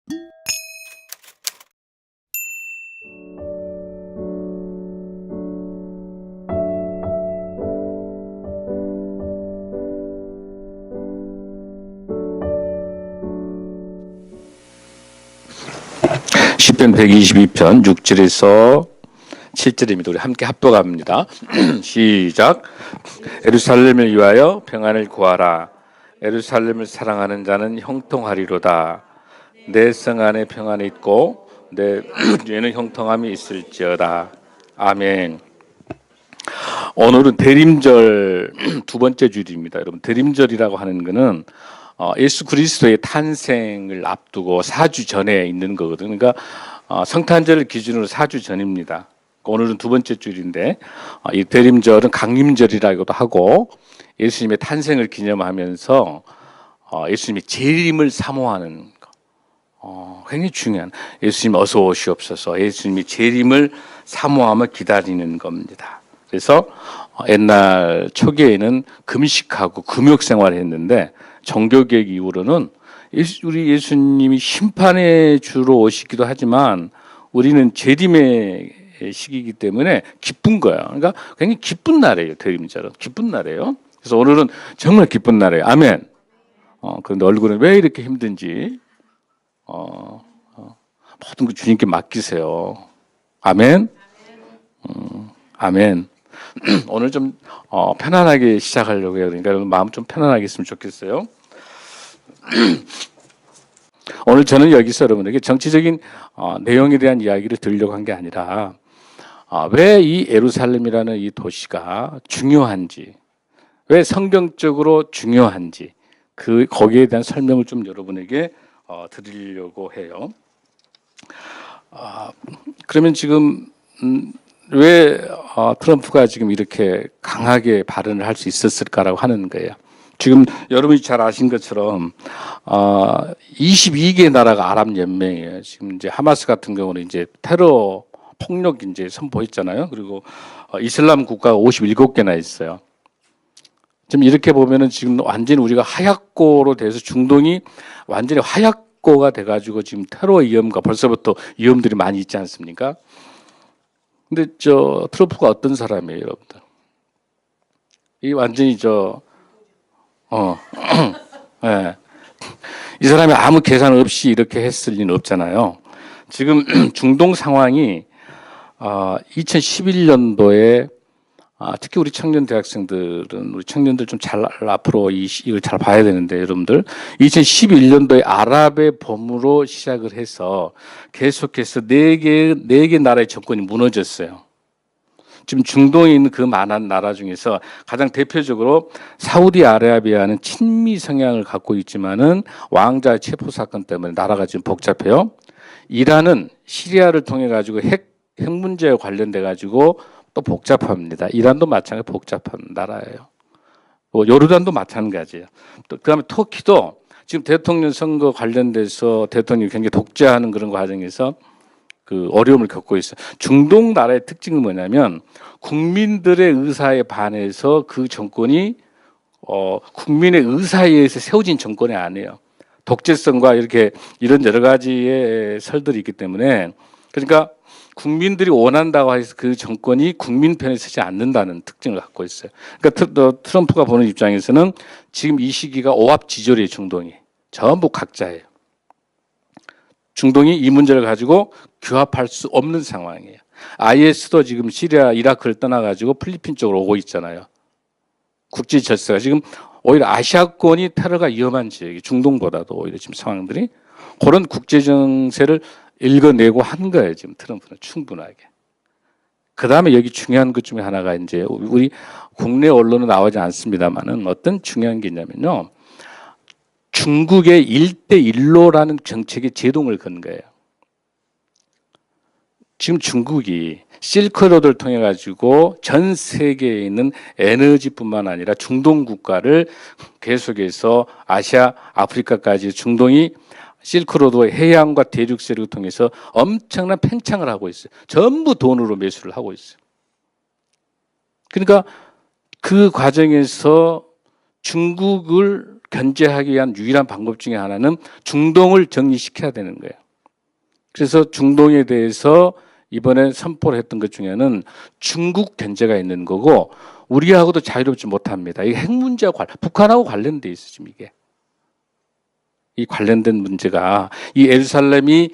시편 122편 6절에서 7절입니다. 우리 함께 합독합니다. 시작. 예루살렘을 위하여 평안을 구하라. 예루살렘을 사랑하는 자는 형통하리로다. 내 성 안에 평안이 있고 내 뒤에는 형통함이 있을지어다. 아멘. 오늘은 대림절 두 번째 주일입니다. 여러분, 대림절이라고 하는 것은 예수 그리스도의 탄생을 앞두고 4주 전에 있는 거거든요. 그러니까 성탄절을 기준으로 4주 전입니다. 오늘은 두 번째 주일인데 이 대림절은 강림절이라고도 하고 예수님의 탄생을 기념하면서 예수님의 재림을 사모하는 굉장히 중요한, 예수님 어서 오시옵소서, 예수님의 재림을 사모하며 기다리는 겁니다. 그래서 옛날 초기에는 금식하고 금욕 생활을 했는데 정교개혁 이후로는 우리 예수님이 심판의 주로 오시기도 하지만 우리는 재림의 시기이기 때문에 기쁜 거예요. 그러니까 굉장히 기쁜 날이에요. 대림절은 기쁜 날이에요. 그래서 오늘은 정말 기쁜 날이에요. 아멘. 그런데 얼굴은 왜 이렇게 힘든지 모든 거 주님께 맡기세요. 아멘. 아멘. 오늘 좀 편안하게 시작하려고 해요. 그러니까 여러분 마음 좀 편안하게 했으면 좋겠어요. 오늘 저는 여기서 여러분에게 정치적인 내용에 대한 이야기를 드리려고 한 게 아니라 왜 이 예루살렘이라는 이 도시가 중요한지, 왜 성경적으로 중요한지 거기에 대한 설명을 좀 여러분에게 드리려고 해요. 그러면 지금 왜 트럼프가 지금 이렇게 강하게 발언을 할 수 있었을까라고 하는 거예요. 지금 여러분이 잘 아신 것처럼 22개 나라가 아랍 연맹이에요. 지금 이제 하마스 같은 경우는 이제 테러 폭력 이제 선포했잖아요. 그리고 이슬람 국가가 57개나 있어요. 지금 이렇게 보면은 지금 완전히 우리가 하약고로 돼서 중동이 완전히 하약고가 돼가지고 지금 테러 위험과 벌써부터 위험들이 많이 있지 않습니까? 근데 트럼프가 어떤 사람이에요, 여러분들? 이 완전히 네. 이 사람이 아무 계산 없이 이렇게 했을 리는 없잖아요. 지금 중동 상황이 2011년도에 특히 우리 청년 대학생들은, 우리 청년들 좀 잘 앞으로 이걸 잘 봐야 되는데, 여러분들 2011년도에 아랍의 봄으로 시작을 해서 계속해서 네 개 나라의 정권이 무너졌어요. 지금 중동에 있는 그 많은 나라 중에서 가장 대표적으로 사우디아라비아는 친미 성향을 갖고 있지만은 왕자 체포 사건 때문에 나라가 지금 복잡해요. 이란은 시리아를 통해 가지고 핵 문제에 관련돼 가지고 또 복잡합니다. 이란도 마찬가지 복잡한 나라예요. 요르단도 마찬가지예요. 또 그다음에 터키도 지금 대통령 선거 관련돼서 대통령이 굉장히 독재하는 그런 과정에서 그 어려움을 겪고 있어요. 중동 나라의 특징은 뭐냐면 국민들의 의사에 반해서 그 정권이 국민의 의사에 의해서 세워진 정권이 아니에요. 독재성과 이런 여러 가지의 설들이 있기 때문에, 그러니까 국민들이 원한다고 해서 그 정권이 국민 편에 서지 않는다는 특징을 갖고 있어요. 그러니까 트럼프가 보는 입장에서는 지금 이 시기가 오합지졸이에요. 중동이 전부 각자예요. 중동이 이 문제를 가지고 규합할 수 없는 상황이에요. IS도 지금 시리아, 이라크를 떠나가지고 필리핀 쪽으로 오고 있잖아요. 국제 질서가 지금 오히려 아시아권이 테러가 위험한 지역이 중동보다도 오히려 지금 상황들이 그런 국제 정세를 읽어내고 한 거예요. 지금 트럼프는 충분하게. 그 다음에 여기 중요한 것 중에 하나가 이제 우리 국내 언론은 나오지 않습니다만은 어떤 중요한 게 있냐면요. 중국의 1대1로라는 정책에 제동을 건 거예요. 지금 중국이 실크로드를 통해 가지고 전 세계에 있는 에너지뿐만 아니라 중동 국가를 계속해서 아시아, 아프리카까지 중동이 실크로드의 해양과 대륙 세력을 통해서 엄청난 팽창을 하고 있어요. 전부 돈으로 매수를 하고 있어요. 그러니까 그 과정에서 중국을 견제하기 위한 유일한 방법 중에 하나는 중동을 정리시켜야 되는 거예요. 그래서 중동에 대해서 이번에 선포를 했던 것 중에는 중국 견제가 있는 거고 우리하고도 자유롭지 못합니다. 이게 핵 문제와 북한하고 관련돼 있어 지금 이게. 이 관련된 문제가 이 예루살렘이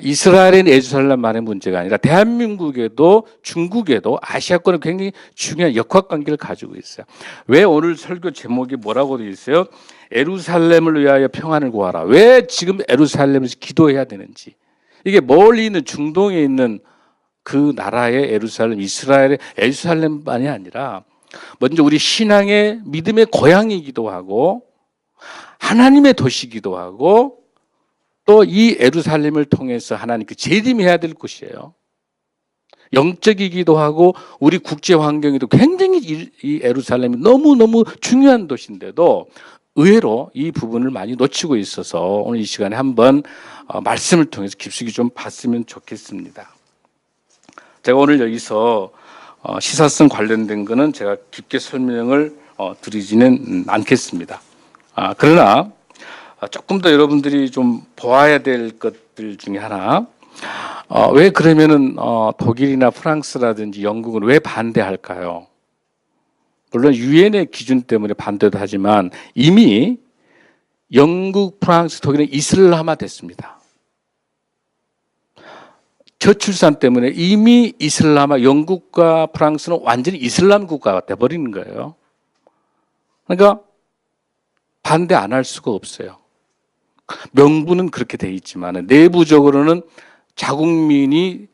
이스라엘의 예루살렘만의 문제가 아니라 대한민국에도 중국에도 아시아권은 굉장히 중요한 역학관계를 가지고 있어요. 왜 오늘 설교 제목이 뭐라고 되어 있어요? 예루살렘을 위하여 평안을 구하라. 왜 지금 예루살렘에서 기도해야 되는지. 이게 멀리 있는 중동에 있는 그 나라의 예루살렘, 이스라엘의 예루살렘만이 아니라 먼저 우리 신앙의 믿음의 고향이기도 하고 하나님의 도시이기도 하고 또 이 예루살렘을 통해서 하나님께 재림해야 될 곳이에요. 영적이기도 하고 우리 국제 환경에도 굉장히 이 예루살렘이 너무너무 중요한 도시인데도 의외로 이 부분을 많이 놓치고 있어서 오늘 이 시간에 한번 말씀을 통해서 깊숙이 좀 봤으면 좋겠습니다. 제가 오늘 여기서 시사성 관련된 거는 제가 깊게 설명을 드리지는 않겠습니다. 그러나 조금 더 여러분들이 좀 보아야 될 것들 중에 하나, 왜 그러면은 독일이나 프랑스라든지 영국은 왜 반대할까요? 물론 유엔의 기준 때문에 반대도 하지만 이미 영국, 프랑스, 독일은 이슬람화 됐습니다. 저출산 때문에 이미 이슬람화, 영국과 프랑스는 완전히 이슬람 국가가 돼버리는 거예요. 그러니까 반대 안 할 수가 없어요. 명분은 그렇게 돼 있지만 내부적으로는 자국민이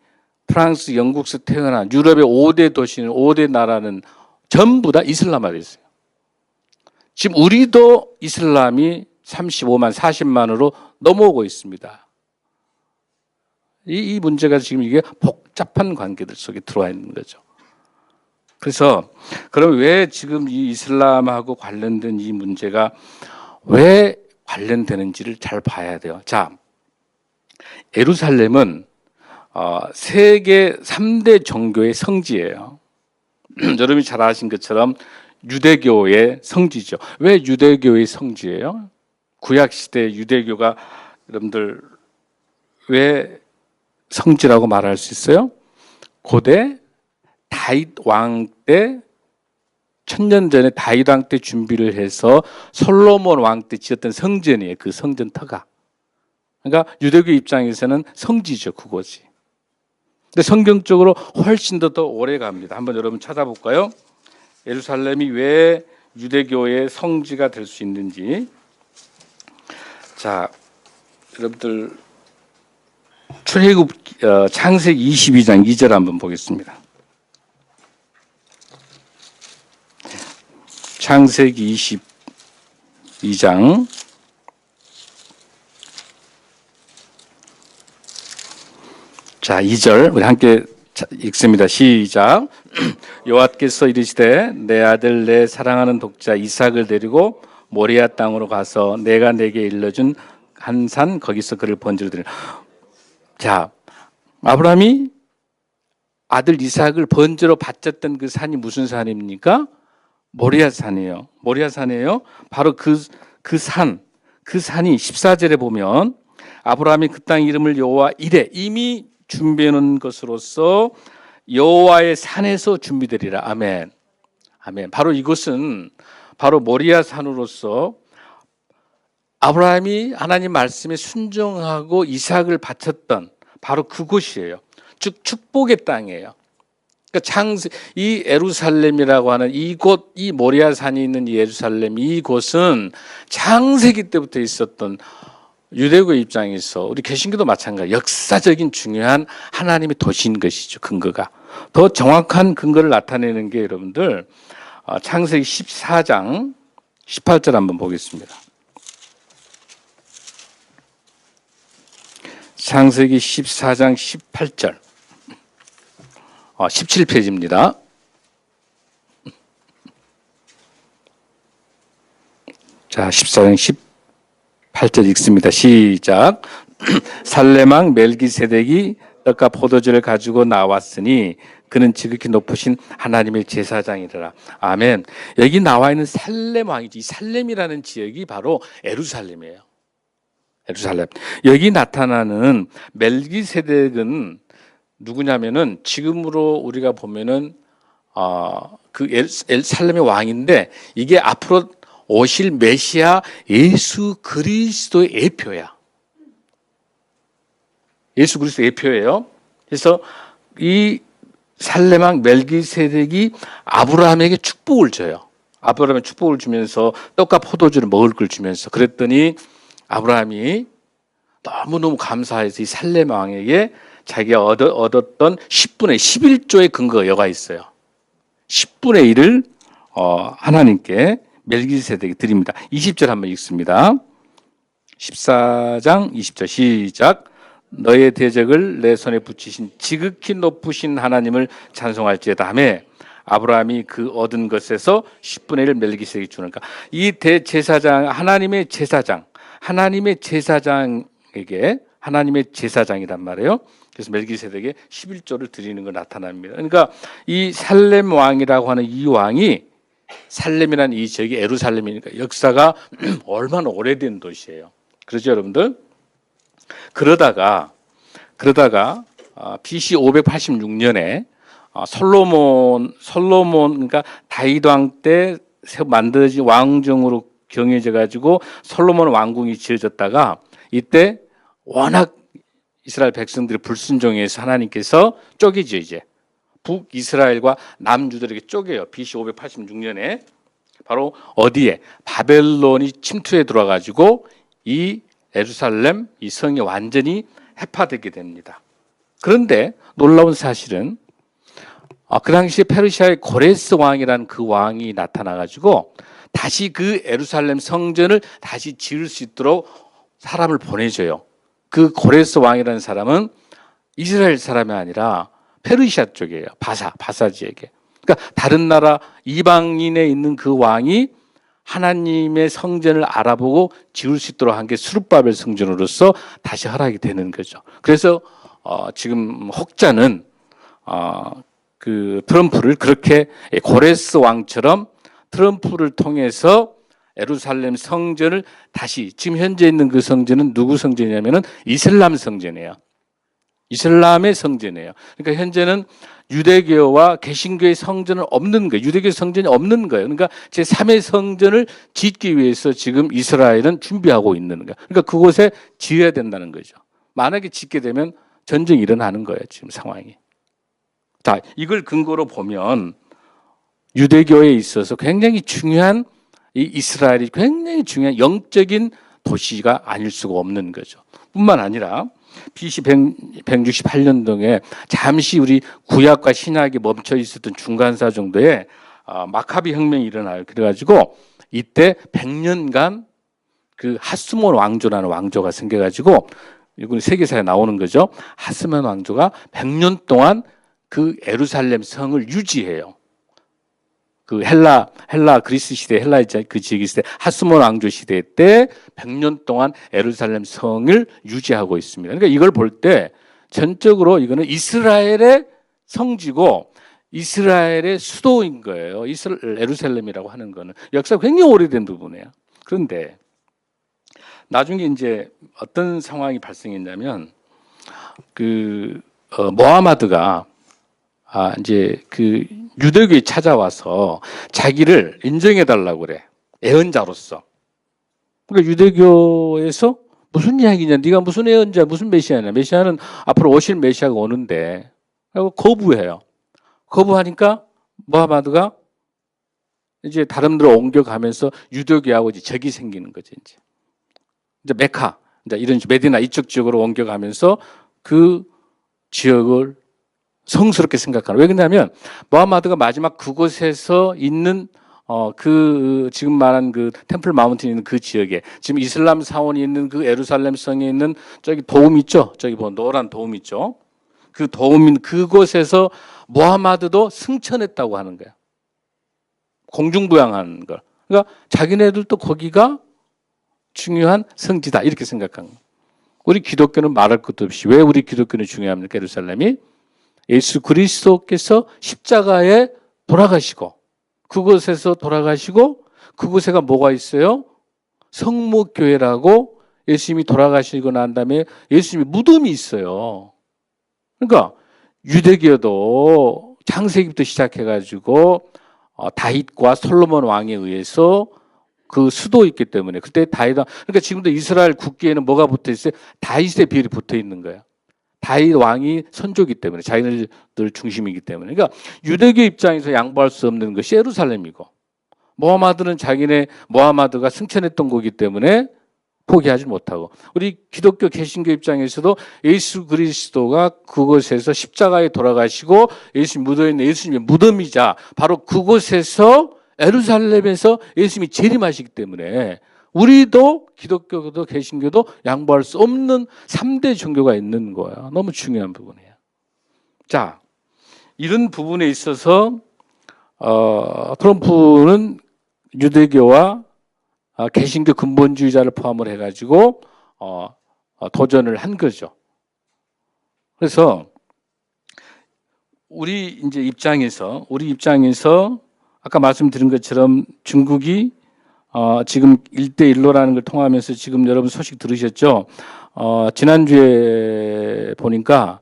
프랑스, 영국에서 태어난 유럽의 5대 도시는 5대 나라는 전부 다 이슬람화 됐어요. 지금 우리도 이슬람이 35만, 40만으로 넘어오고 있습니다. 이 문제가 지금 이게 복잡한 관계들 속에 들어와 있는 거죠. 그래서 그럼 왜 지금 이 이슬람하고 관련된 이 문제가 왜 관련되는지를 잘 봐야 돼요. 자, 예루살렘은 세계 3대 종교의 성지예요. 여러분이 잘 아신 것처럼 유대교의 성지죠. 왜 유대교의 성지예요? 구약시대 유대교가 여러분들 왜 성지라고 말할 수 있어요? 고대 다윗 왕 때 1000년 전에 다윗 왕 때 준비를 해서 솔로몬 왕 때 지었던 성전이에요. 그 성전터가. 그러니까 유대교 입장에서는 성지죠, 그곳이. 근데 성경적으로 훨씬 더 오래 갑니다. 한번 여러분 찾아볼까요? 예루살렘이 왜 유대교의 성지가 될 수 있는지. 자, 여러분들 출애굽 창세기 22장 2절 한번 보겠습니다. 창세기 22장 자 2절 우리 함께 읽습니다. 시작. 여호와께서 이르시되 내 아들 내 사랑하는 독자 이삭을 데리고 모리아 땅으로 가서 내가 내게 일러준 한 산 거기서 그를 번제로 드리라. 자, 아브라함이 아들 이삭을 번제로 바쳤던 그 산이 무슨 산입니까? 모리아 산이에요. 모리아 산이에요. 바로 그 산이 14절에 보면 아브라함이 그 땅 이름을 여호와 이레 이미 준비해 놓은 것으로서 여호와의 산에서 준비되리라. 아멘. 아멘. 바로 이곳은 바로 모리아 산으로서 아브라함이 하나님 말씀에 순종하고 이삭을 바쳤던 바로 그곳이에요. 즉 축복의 땅이에요. 그러니까 이 예루살렘이라고 하는 이곳, 이 모리아 산이 있는 이 예루살렘, 이곳은 창세기 때부터 있었던 유대교 입장에서 우리 개신교도 마찬가지 역사적인 중요한 하나님의 도시인 것이죠. 근거가. 더 정확한 근거를 나타내는 게 여러분들 창세기 14장 18절 한번 보겠습니다. 창세기 14장 18절 17페이지입니다. 자, 14장 18절 읽습니다. 시작. 살레망 멜기세덱이 떡과 포도주를 가지고 나왔으니 그는 지극히 높으신 하나님의 제사장이더라. 아멘. 여기 나와 있는 살렘 왕이지. 이 살렘이라는 지역이 바로 에루살렘이에요. 에루살렘. 여기 나타나는 멜기세덱은 누구냐면은 지금으로 우리가 보면은 그 살렘의 왕인데 이게 앞으로 오실 메시아 예수 그리스도의 예표야. 예수 그리스도의 예표예요. 그래서 이 살렘 왕 멜기세덱이 아브라함에게 축복을 줘요. 아브라함에 축복을 주면서 떡과 포도주를 먹을 걸 주면서 그랬더니 아브라함이 너무너무 감사해서 이 살렘 왕에게 자기가 얻었던 10분의 11조의 근거가 여가 있어요. 10분의 1을 하나님께 멜기세덱이 드립니다. 20절 한번 읽습니다. 14장 20절 시작. 너의 대적을 내 손에 붙이신 지극히 높으신 하나님을 찬송할지어다 하며 아브라함이 그 얻은 것에서 10분의 1을 멜기세덱이 주니까 이 대제사장 하나님의 제사장에게 하나님의 제사장이란 말이에요. 그래서 멜기세덱에 11조를 드리는 거 나타납니다. 그러니까 이 살렘 왕이라고 하는 이 왕이 살렘이라는 이 지역이 에루살렘이니까 역사가 얼마나 오래된 도시예요. 그렇죠, 여러분들? 그러다가 BC 586년에 솔로몬 그러니까 다윗 왕 때 만들어진 왕정으로 경유해져 가지고 솔로몬 왕궁이 지어졌다가 이때 워낙 이스라엘 백성들이 불순종해서 하나님께서 쪼개죠. 이제 북이스라엘과 남유다에게 쪼개요. BC 586년에 바로 어디에 바벨론이 침투해 들어와가지고 이 예루살렘 이 성이 완전히 해파되게 됩니다. 그런데 놀라운 사실은 그 당시에 페르시아의 고레스 왕이라는 그 왕이 나타나가지고 다시 그 예루살렘 성전을 다시 지을 수 있도록 사람을 보내줘요. 그 고레스 왕이라는 사람은 이스라엘 사람이 아니라 페르시아 쪽이에요. 바사 지역에. 그러니까 다른 나라 이방인에 있는 그 왕이 하나님의 성전을 알아보고 지을 수 있도록 한 게 스룹바벨 성전으로서 다시 허락이 되는 거죠. 그래서 지금 혹자는 그 트럼프를 그렇게 고레스 왕처럼 트럼프를 통해서 예루살렘 성전을 다시 지금 현재 있는 그 성전은 누구 성전이냐면은 이슬람 성전이에요. 이슬람의 성전이에요. 그러니까 현재는 유대교와 개신교의 성전은 없는 거예요. 유대교 성전이 없는 거예요. 그러니까 제3의 성전을 짓기 위해서 지금 이스라엘은 준비하고 있는 거예요. 그러니까 그곳에 지어야 된다는 거죠. 만약에 짓게 되면 전쟁이 일어나는 거예요. 지금 상황이. 자, 이걸 근거로 보면 유대교에 있어서 굉장히 중요한 이 이스라엘이 굉장히 중요한 영적인 도시가 아닐 수가 없는 거죠. 뿐만 아니라 BC 168년도에 잠시 우리 구약과 신약이 멈춰 있었던 중간사 정도에 마카비 혁명이 일어나요. 그래가지고 이때 100년간 그 하스몬 왕조라는 왕조가 생겨가지고 이건 세계사에 나오는 거죠. 하스몬 왕조가 100년 동안 그 예루살렘 성을 유지해요. 그 헬라 그리스 시대 헬라 그 지역이 있을 때 하스몬 왕조 시대 때 100년 동안 예루살렘 성을 유지하고 있습니다. 그러니까 이걸 볼 때 전적으로 이거는 이스라엘의 성지고 이스라엘의 수도인 거예요. 예루살렘이라고 하는 거는 역사가 굉장히 오래된 부분이에요. 그런데 나중에 이제 어떤 상황이 발생했냐면 그 모하마드가 이제 그 유대교에 찾아와서 자기를 인정해 달라고 그래. 예언자로서. 그러니까 유대교에서 무슨 이야기냐? 네가 무슨 예언자, 무슨 메시아냐? 메시아는 앞으로 오실 메시아가 오는데. 그리고 거부해요. 거부하니까 모하마드가 이제 다른 데로 옮겨가면서 유대교하고 이제 적이 생기는 거죠. 이제 메카, 이제 이런 메디나 이쪽 지역으로 옮겨가면서 그 지역을 성스럽게 생각하는. 왜 그러냐면 모하마드가 마지막 그곳에서 있는 그 지금 말한 그 템플 마운틴 있는 그 지역에 지금 이슬람 사원이 있는 그 예루살렘 성에 있는 저기 도움 있죠. 저기 뭐 노란 도움 있죠. 그 도움인 그곳에서 모하마드도 승천했다고 하는 거야. 공중부양하는 걸. 그러니까 자기네들도 거기가 중요한 성지다 이렇게 생각한 거야. 우리 기독교는 말할 것도 없이 왜 우리 기독교는 중요합니까? 예루살렘이 예수 그리스도께서 십자가에 돌아가시고 그곳에서 돌아가시고 그곳에가 뭐가 있어요? 성목교회라고 예수님이 돌아가시고 난 다음에 예수님이 무덤이 있어요. 그러니까 유대교도 창세기부터 시작해가지고 다윗과 솔로몬 왕에 의해서 그 수도 있기 때문에 그때 다윗 그러니까 지금도 이스라엘 국기에는 뭐가 붙어 있어요? 다윗의 별이 붙어 있는 거야. 다윗 왕이 선조기 때문에 자기들 중심이기 때문에 그러니까 유대교 입장에서 양보할 수 없는 것이 예루살렘이고 모하마드는 자기네 모하마드가 승천했던 거기 때문에 포기하지 못하고 우리 기독교 개신교 입장에서도 예수 그리스도가 그곳에서 십자가에 돌아가시고 예수님 묻어있는 예수님의 무덤이자 바로 그곳에서 예루살렘에서 예수님이 재림하시기 때문에 우리도 기독교도 개신교도 양보할 수 없는 3대 종교가 있는 거야. 너무 중요한 부분이에요. 자, 이런 부분에 있어서 트럼프는 유대교와 개신교 근본주의자를 포함을 해가지고 도전을 한 거죠. 그래서 우리 입장에서 아까 말씀드린 것처럼 중국이 지금 1대1로라는 걸 통하면서 지금 여러분 소식 들으셨죠? 지난주에 보니까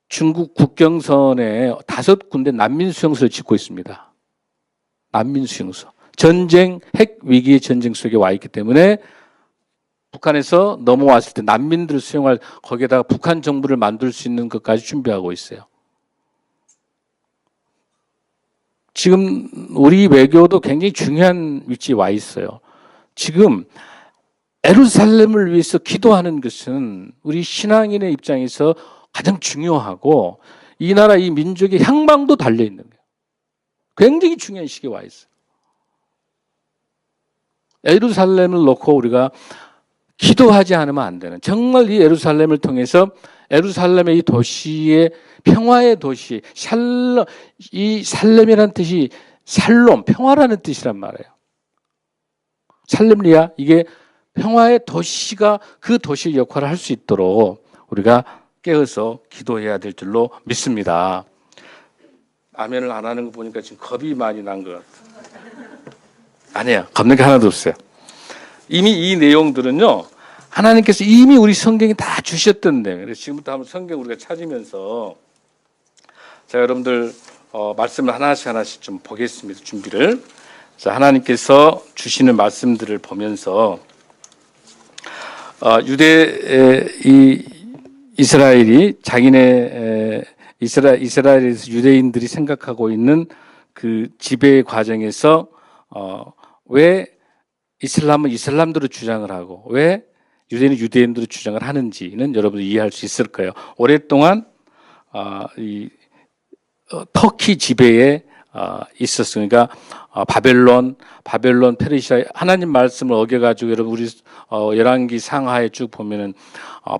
중국 국경선에 5군데 난민 수용소를 짓고 있습니다. 난민 수용소. 전쟁, 핵 위기의 전쟁 속에 와 있기 때문에 북한에서 넘어왔을 때 난민들을 수용할 거기에다가 북한 정부를 만들 수 있는 것까지 준비하고 있어요. 지금 우리 외교도 굉장히 중요한 위치에 와 있어요. 지금 예루살렘을 위해서 기도하는 것은 우리 신앙인의 입장에서 가장 중요하고 이 나라 이 민족의 향방도 달려 있는 거예요. 굉장히 중요한 시기에 와 있어요. 예루살렘을 놓고 우리가 기도하지 않으면 안 되는 정말 이 예루살렘을 통해서 예루살렘의 이 도시의 평화의 도시 샬롬 이 살렘이라는 뜻이 살롬 평화라는 뜻이란 말이에요. 살렘리아 이게 평화의 도시가 그 도시의 역할을 할 수 있도록 우리가 깨어서 기도해야 될 줄로 믿습니다. 아멘을 안 하는 거 보니까 지금 겁이 많이 난 것 같아요. 아니에요. 겁는 게 하나도 없어요. 이미 이 내용들은요. 하나님께서 이미 우리 성경에 다 주셨던데 그래서 지금부터 한번 성경 우리가 찾으면서 자 여러분들 말씀을 하나씩 좀 보겠습니다. 준비를. 자 하나님께서 주시는 말씀들을 보면서 이스라엘이 자기네 이스라엘에서 유대인들이 생각하고 있는 그 지배 과정에서 왜 이슬람은 이슬람대로 주장을 하고 왜 유대인은 유대인대로 주장을 하는지는 여러분들 이해할 수 있을 거예요. 오랫동안 터키 지배에 있었으니까 바벨론, 페르시아 하나님 말씀을 어겨가지고 여러분 우리 열왕기 상하에 쭉 보면은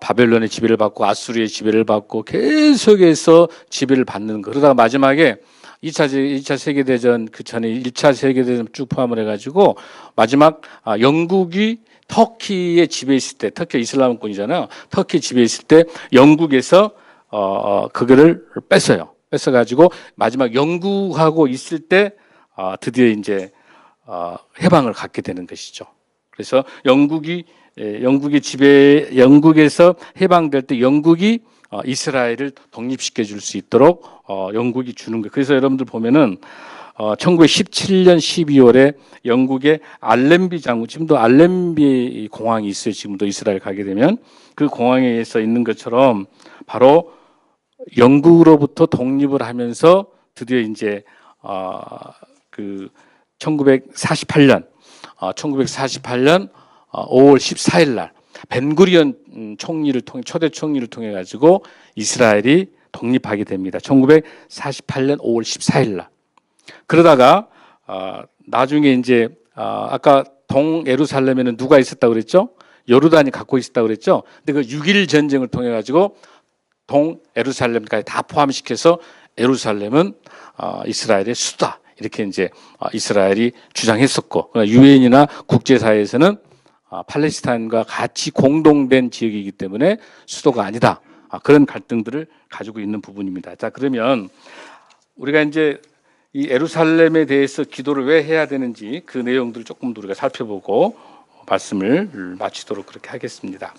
바벨론의 지배를 받고 아수르의 지배를 받고 계속해서 지배를 받는 거. 그러다가 마지막에 2차 세계대전 그 전에 1차 세계대전 쭉 포함을 해가지고 마지막 영국이 터키에 지배했을 때 터키 이슬람권이잖아요. 터키 지배했을 때 영국에서 그거를 뺏어가지고 마지막 영국하고 있을 때 드디어 이제 해방을 갖게 되는 것이죠. 그래서 영국에서 해방될 때 영국이 이스라엘을 독립시켜 줄 수 있도록 영국이 주는 거예요. 그래서 여러분들 보면은 1917년 12월에 영국의 알렘비 장군, 지금도 알렘비 공항이 있어요. 지금도 이스라엘 가게 되면 그 공항에서 있는 것처럼 바로 영국으로부터 독립을 하면서 드디어 이제 그 1948년 5월 14일 날 벤구리온 총리를 통해 초대 총리를 통해 가지고 이스라엘이 독립하게 됩니다. 1948년 5월 14일 날. 그러다가 나중에 이제 아까 동 예루살렘에는 누가 있었다고 그랬죠? 요르단이 갖고 있었다고 그랬죠? 근데 그 6.1 전쟁을 통해 가지고 동 예루살렘까지 다 포함시켜서 예루살렘은 이스라엘의 수다. 이렇게 이제 이스라엘이 주장했었고 유엔이나 국제사회에서는 팔레스타인과 같이 공동된 지역이기 때문에 수도가 아니다. 그런 갈등들을 가지고 있는 부분입니다. 자, 그러면 우리가 이제 이 예루살렘에 대해서 기도를 왜 해야 되는지 그 내용들을 조금 더 우리가 살펴보고 말씀을 마치도록 그렇게 하겠습니다.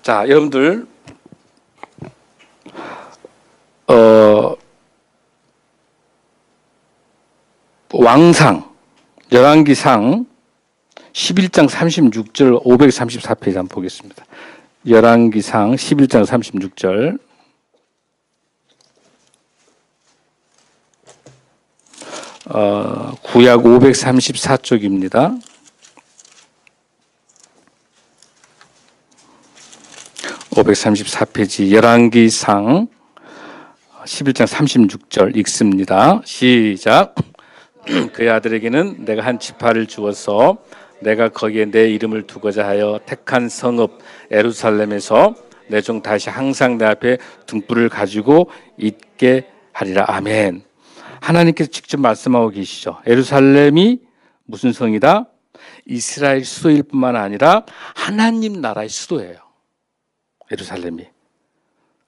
자, 여러분들 왕상 열왕기상 11장 36절 534페이지 한번 보겠습니다. 열왕기상 11장 36절 구약 534쪽입니다. 534페이지 열왕기상 11장 36절 읽습니다. 시작. 그의 아들에게는 내가 한 지파를 주어서 내가 거기에 내 이름을 두고자 하여 택한 성읍 예루살렘에서 내 종 다시 항상 내 앞에 등불을 가지고 있게 하리라. 아멘. 하나님께서 직접 말씀하고 계시죠. 예루살렘이 무슨 성이다? 이스라엘 수도일 뿐만 아니라 하나님 나라의 수도예요. 예루살렘이.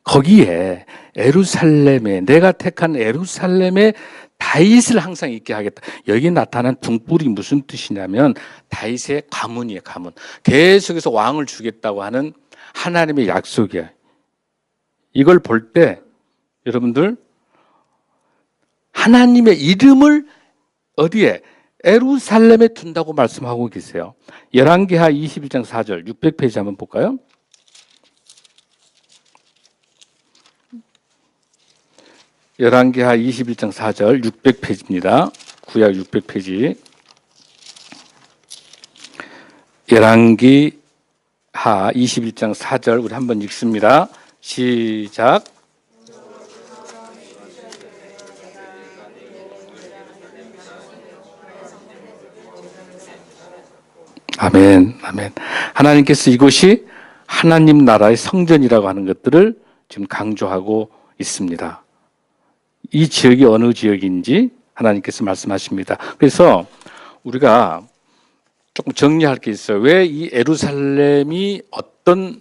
거기에 예루살렘에 내가 택한 예루살렘에 다윗을 항상 있게 하겠다. 여기 나타난 등불이 무슨 뜻이냐면 다윗의 가문이에요. 가문. 계속해서 왕을 주겠다고 하는 하나님의 약속이에요. 이걸 볼 때 여러분들 하나님의 이름을 어디에? 예루살렘에 둔다고 말씀하고 계세요. 열왕기하 21장 4절 600페이지 한번 볼까요? 열왕기하 21장 4절 600페이지입니다. 구약 600페이지. 열왕기하 21장 4절 우리 한번 읽습니다. 시작. 아멘, 아멘. 하나님께서 이곳이 하나님 나라의 성전이라고 하는 것들을 지금 강조하고 있습니다. 이 지역이 어느 지역인지 하나님께서 말씀하십니다. 그래서 우리가 조금 정리할 게 있어요. 왜 이 예루살렘이 어떤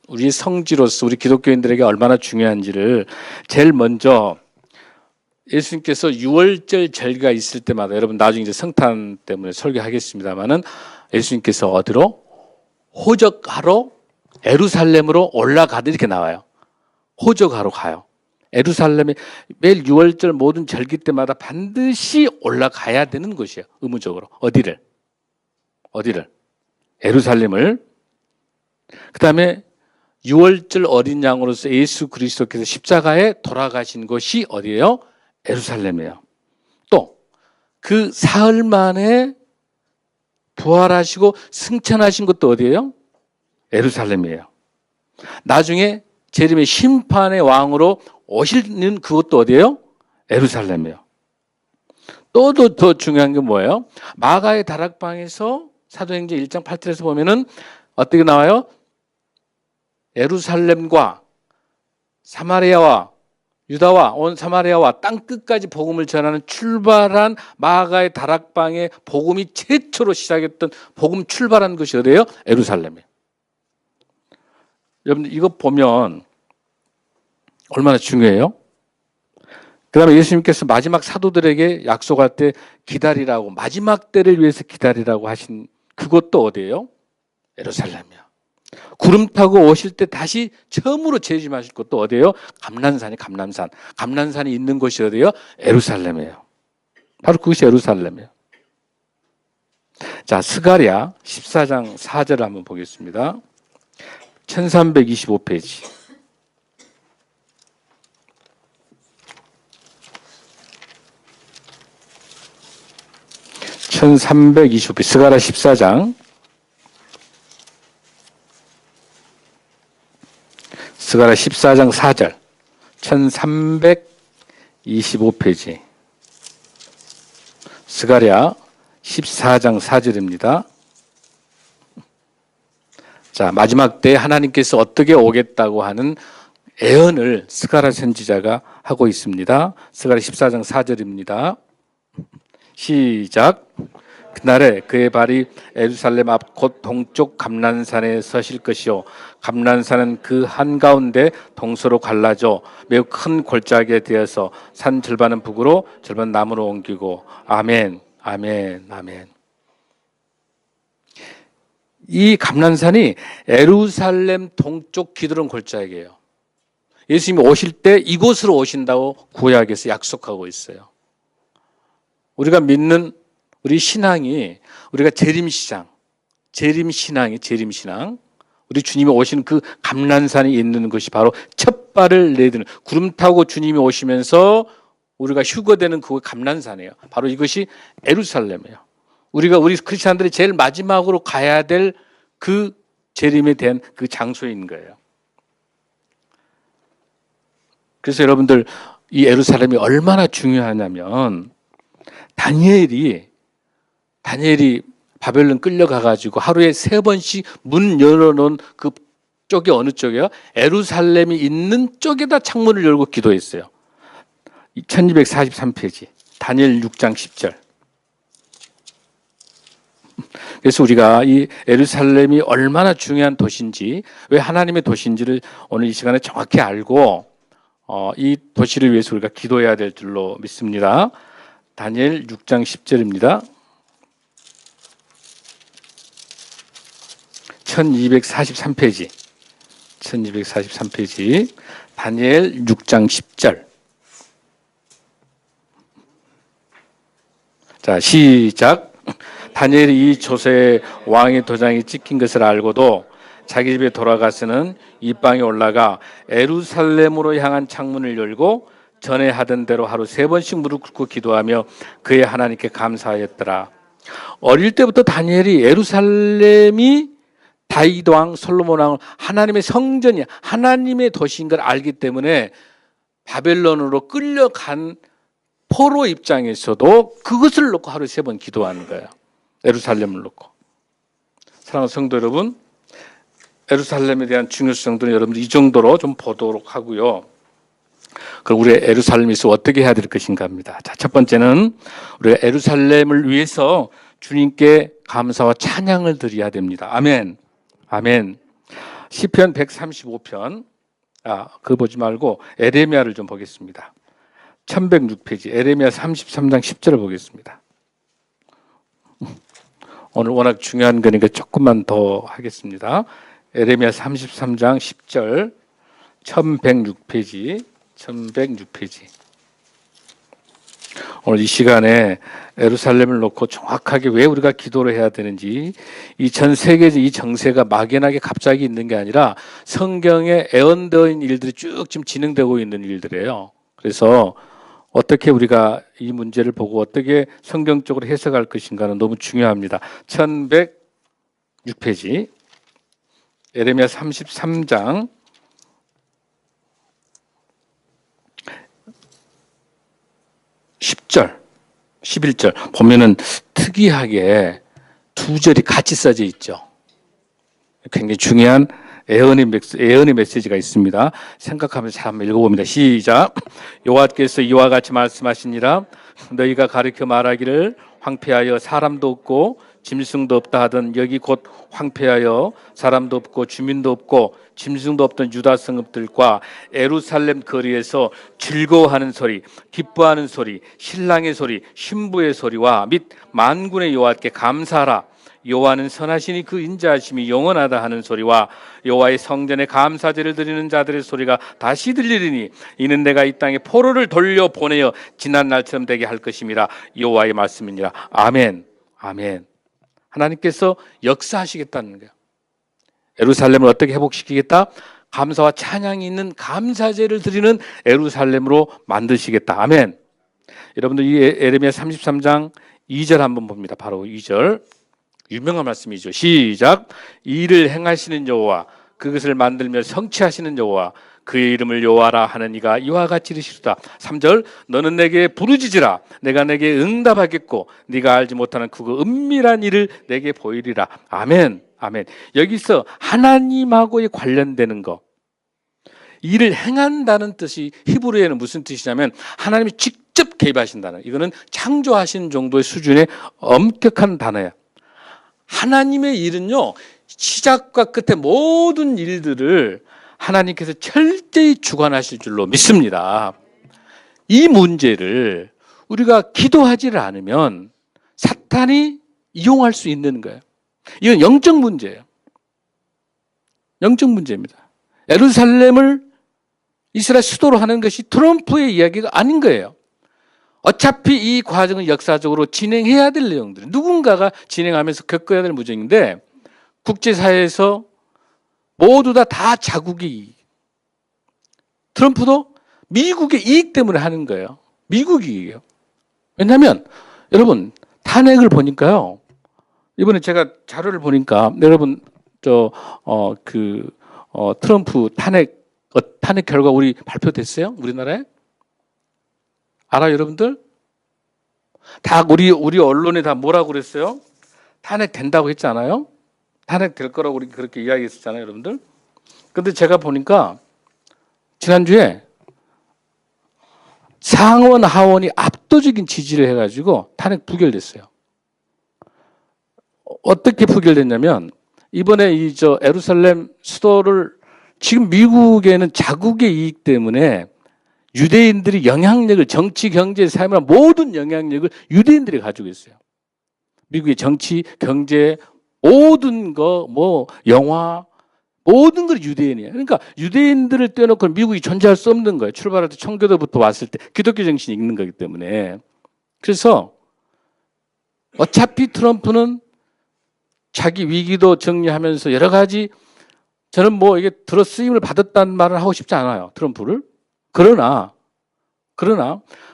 우리 성지로서 우리 기독교인들에게 얼마나 중요한지를 제일 먼저 예수님께서 유월절 절기가 있을 때마다 여러분 나중에 이제 성탄 때문에 설교하겠습니다만은 예수님께서 어디로? 호적하러 예루살렘으로 올라가듯 이렇게 나와요. 호적하러 가요. 예루살렘에 매일 유월절 모든 절기 때마다 반드시 올라가야 되는 곳이에요. 의무적으로. 어디를? 예루살렘을. 그 다음에 유월절 어린 양으로서 예수 그리스도께서 십자가에 돌아가신 곳이 어디예요? 예루살렘이에요. 또 그 사흘 만에 부활하시고 승천하신 것도 어디예요? 예루살렘이에요. 나중에 재림의 심판의 왕으로 오시는 그것도 어디예요? 예루살렘이에요. 또 더 중요한 게 뭐예요? 마가의 다락방에서 사도행전 1장 8절에서 보면은 어떻게 나와요? 예루살렘과 사마리아와 유다와 온 사마리아와 땅 끝까지 복음을 전하는 출발한 마가의 다락방의 복음이 최초로 시작했던 복음 출발한 것이 어디예요? 예루살렘이에요. 여러분 이거 보면 얼마나 중요해요? 그 다음에 예수님께서 마지막 사도들에게 약속할 때 기다리라고 마지막 때를 위해서 기다리라고 하신 그것도 어디예요? 예루살렘이에요. 구름 타고 오실 때 다시 처음으로 재림하실 것도 어디예요? 감람산. 감람산이 있는 곳이 어디예요? 예루살렘이에요. 바로 그것이 예루살렘이에요. 자, 스가랴 14장 4절을 한번 보겠습니다. 1325페이지. 스가랴 14장 스가랴 14장 4절 1325페이지 스가랴 14장 4절입니다. 자, 마지막 때 하나님께서 어떻게 오겠다고 하는 예언을 스가랴 선지자가 하고 있습니다. 스가랴 14장 4절입니다. 시작. 그날에 그의 발이 예루살렘 앞 곧 동쪽 감난산에 서실 것이요 감난산은 그 한가운데 동서로 갈라져 매우 큰 골짜기에 되어서 산 절반은 북으로 절반 남으로 옮기고 아멘 아멘 아멘. 이 감난산이 예루살렘 동쪽 기드론 골짜기예요. 예수님이 오실 때 이곳으로 오신다고 구약에서 약속하고 있어요. 우리가 믿는 우리 신앙이 우리가 재림신앙, 우리 주님이 오시는 그 감난산에 있는 것이 바로 첫 발을 내디는 구름 타고 주님이 오시면서 우리가 휴거되는 그 감난산이에요. 바로 이것이 예루살렘이에요. 우리 크리스찬들이 제일 마지막으로 가야 될 그 재림에 대한 그 장소인 거예요. 그래서 여러분들 이 예루살렘이 얼마나 중요하냐면 다니엘이 바벨론 끌려가가지고 하루에 3번씩 문 열어놓은 그 쪽이 어느 쪽이에요? 예루살렘이 있는 쪽에다 창문을 열고 기도했어요. 1243페이지 다니엘 6장 10절. 그래서 우리가 이 예루살렘이 얼마나 중요한 도시인지, 왜 하나님의 도시인지를 오늘 이 시간에 정확히 알고 이 도시를 위해서 우리가 기도해야 될 줄로 믿습니다. 다니엘 6장 10절입니다. 1243페이지. 1243페이지. 다니엘 6장 10절. 자, 시작. 다니엘이 이 조세 왕의 도장이 찍힌 것을 알고도 자기 집에 돌아가서는 이방에 올라가 예루살렘으로 향한 창문을 열고 전에 하던 대로 하루 3번씩 무릎 꿇고 기도하며 그의 하나님께 감사하였더라. 어릴 때부터 다니엘이 예루살렘이 다윗 왕, 솔로몬 왕, 하나님의 성전이 하나님의 도시인 걸 알기 때문에 바벨론으로 끌려간 포로 입장에서도 그것을 놓고 하루에 3번 기도하는 거예요. 예루살렘을 놓고. 사랑하는 성도 여러분, 예루살렘에 대한 중요성들은 여러분들 이 정도로 좀 보도록 하고요. 그럼 우리 예루살렘에서 어떻게 해야 될 것인가 합니다. 자, 첫 번째는 우리가 예루살렘을 위해서 주님께 감사와 찬양을 드려야 됩니다. 아멘. 아멘. 시편 135편. 그거 보지 말고 에레미야를 좀 보겠습니다. 1106페이지 에레미야 33장 10절을 보겠습니다. 오늘 워낙 중요한 거니까 조금만 더 하겠습니다. 에레미야 33장 10절 1106페이지 1106페이지. 오늘 이 시간에 예루살렘을 놓고 정확하게 왜 우리가 기도를 해야 되는지, 이 전 세계적 이 정세가 막연하게 갑자기 있는 게 아니라 성경에 애언되어 있는 일들이 쭉 지금 진행되고 있는 일들이에요. 그래서 어떻게 우리가 이 문제를 보고 어떻게 성경적으로 해석할 것인가는 너무 중요합니다. 1106페이지 에레미야 33장 10절, 11절 보면은 특이하게 2절이 같이 써져 있죠. 굉장히 중요한 애언의 메시지가 있습니다. 생각하면서 잘 한번 읽어봅니다. 시작. 여호와께서 이와 같이 말씀하시니라. 너희가 가르쳐 말하기를 황폐하여 사람도 없고 짐승도 없다 하던 여기 곧 황폐하여 사람도 없고 주민도 없고 짐승도 없던 유다 성읍들과 예루살렘 거리에서 즐거워하는 소리, 기뻐하는 소리, 신랑의 소리, 신부의 소리와 및 만군의 여호와께 감사하라. 여호와는 선하시니 그 인자하심이 영원하다 하는 소리와 여호와의 성전에 감사제를 드리는 자들의 소리가 다시 들리리니 이는 내가 이 땅에 포로를 돌려 보내어 지난 날처럼 되게 할 것임이라. 여호와의 말씀이니라. 아멘. 아멘. 하나님께서 역사하시겠다는 거예요. 예루살렘을 어떻게 회복시키겠다? 감사와 찬양이 있는 감사제를 드리는 예루살렘으로 만드시겠다. 아멘. 여러분들 이 에레미야 33장 2절 한번 봅니다. 바로 2절. 유명한 말씀이죠. 시작. 이 일을 행하시는 여호와, 그것을 만들며 성취하시는 여호와, 그의 이름을 여호와라 하는 이가 이와 같이 이르시리다. 3절. 너는 내게 부르짖으라. 내가 내게 응답하겠고 네가 알지 못하는 그거 은밀한 일을 내게 보이리라. 아멘. 아멘. 여기서 하나님하고의 관련되는 거, 일을 행한다는 뜻이 히브리어에는 무슨 뜻이냐면 하나님이 직접 직접 개입하신다는, 이거는 창조하신 정도의 수준의 엄격한 단어예요. 하나님의 일은요, 시작과 끝의 모든 일들을 하나님께서 철저히 주관하실 줄로 믿습니다. 이 문제를 우리가 기도하지를 않으면 사탄이 이용할 수 있는 거예요. 이건 영적 문제예요. 영적 문제입니다. 예루살렘을 이스라엘 수도로 하는 것이 트럼프의 이야기가 아닌 거예요. 어차피 이 과정은 역사적으로 진행해야 될 내용들, 누군가가 진행하면서 겪어야 될 무정인데, 국제사회에서 모두 다 자국의 이익. 트럼프도 미국의 이익 때문에 하는 거예요. 미국의 이익이에요. 왜냐하면 여러분, 탄핵을 보니까요, 이번에 제가 자료를 보니까 여러분 트럼프 탄핵 결과 우리 발표됐어요? 우리나라에? 알아요, 여러분들? 다 우리 언론에 다 뭐라고 그랬어요? 탄핵 된다고 했잖아요. 탄핵 될 거라고 우리 그렇게 이야기했었잖아요, 여러분들. 근데 제가 보니까 지난주에 상원 하원이 압도적인 지지를 해가지고 탄핵 부결됐어요. 어떻게 부결됐냐면, 이번에 예루살렘 수도를, 지금 미국에는 자국의 이익 때문에 유대인들이 영향력을, 정치, 경제, 사회나 모든 영향력을 유대인들이 가지고 있어요. 미국의 정치, 경제, 모든 영화, 모든 걸 유대인이에요. 그러니까 유대인들을 떼어놓고 미국이 존재할 수 없는 거예요. 출발할 때 청교도부터 왔을 때 기독교 정신이 있는 거기 때문에. 그래서 어차피 트럼프는 자기 위기도 정리하면서 여러 가지, 저는 이게 들어쓰임을 받았다는 말을 하고 싶지 않아요, 트럼프를. 그러나